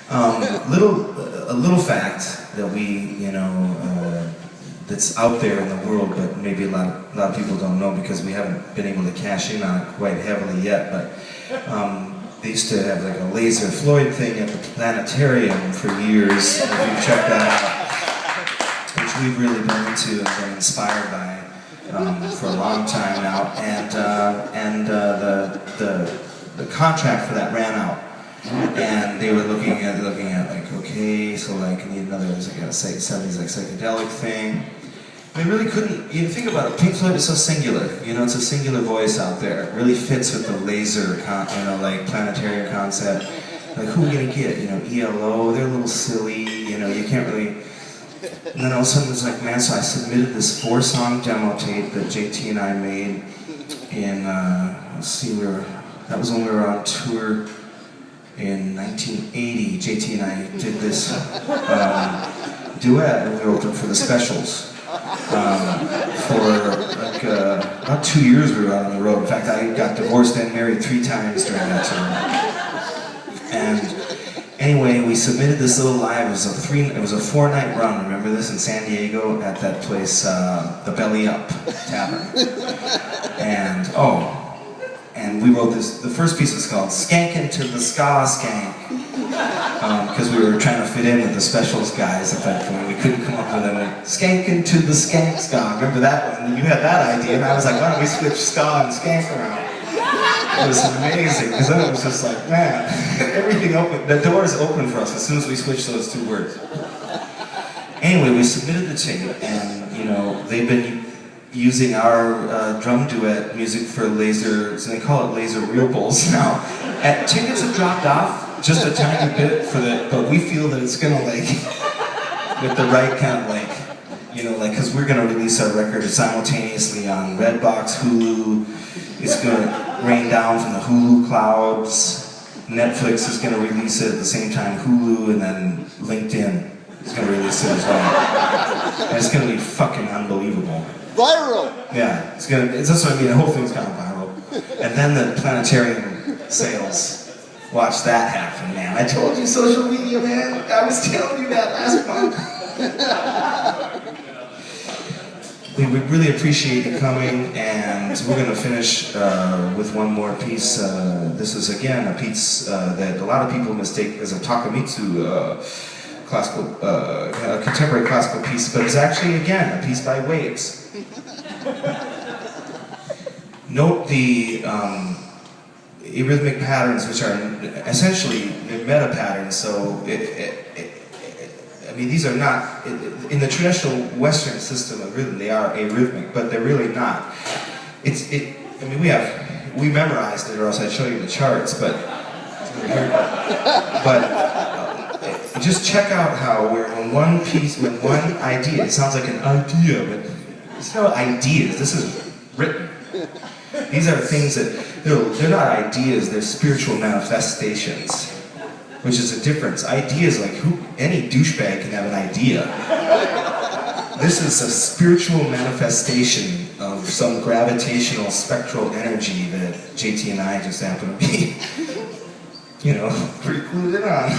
A little fact that that's out there in the world, but maybe a lot of people don't know because we haven't been able to cash in on it quite heavily yet. But they used to have like a Laser Floyd thing at the planetarium for years. If you check that out, which we've really been into and been inspired by for a long time now, and the contract for that ran out. And they were looking at like, okay, so like I need another, like a 70s like psychedelic thing. They really couldn't. You think about it, Pink Floyd is so singular. It's a singular voice out there. It really fits with the laser, like planetarium concept. Like who are we gonna get? ELO. They're a little silly. You can't really. And then all of a sudden it's like, man. So I submitted this 4-song demo tape that JT and I made in. That was when we were on tour. In 1980, JT and I did this duet, and we opened for the Specials. For like about 2 years we were out on the road. In fact, I got divorced and married 3 times during that tour. And anyway, we submitted this little live. It was a 4-night run. Remember this in San Diego at that place, the Belly Up Tavern. And we wrote this. The first piece was called "Skankin' to the Ska Skank," because we were trying to fit in with the Specials guys at that point. We couldn't come up with a "Skankin' to the Skank Ska." Remember that one? You had that idea, and I was like, "Why don't we switch ska and skank around?" It was amazing, because then it was just like, man, everything open. The doors opened for us as soon as we switched those 2 words. Anyway, we submitted the tape, and they've been using our drum duet music for laser, so they call it laser reels now. Tickets have dropped off just a tiny bit but we feel that it's gonna with the right kind of because we're gonna release our record simultaneously on Redbox, Hulu. It's gonna rain down from the Hulu clouds. Netflix is gonna release it at the same time Hulu, and then LinkedIn is gonna release it as well. And it's gonna be fucking unbelievable. Viral! Yeah, that's what I mean, the whole thing's gone viral. And then the planetarium sales. Watch that happen, man. I told you, social media, man. I was telling you that last month. We really appreciate you coming, and we're going to finish with one more piece. This is, again, a piece that a lot of people mistake as a Takemitsu classical, contemporary classical piece, but it's actually, again, a piece by Waves. Note the arrhythmic patterns, which are essentially meta patterns. So, these are not in the traditional Western system of rhythm. They are arrhythmic, but they're really not. We memorized it, or else I'd show you the charts. But just check out how when one idea, it sounds like an idea, but it's no ideas. This is written. These are things that they're not ideas. They're spiritual manifestations, which is a difference. Ideas, like any douchebag can have an idea. This is a spiritual manifestation of some gravitational spectral energy that JT and I just happen to be, pretty clued in on.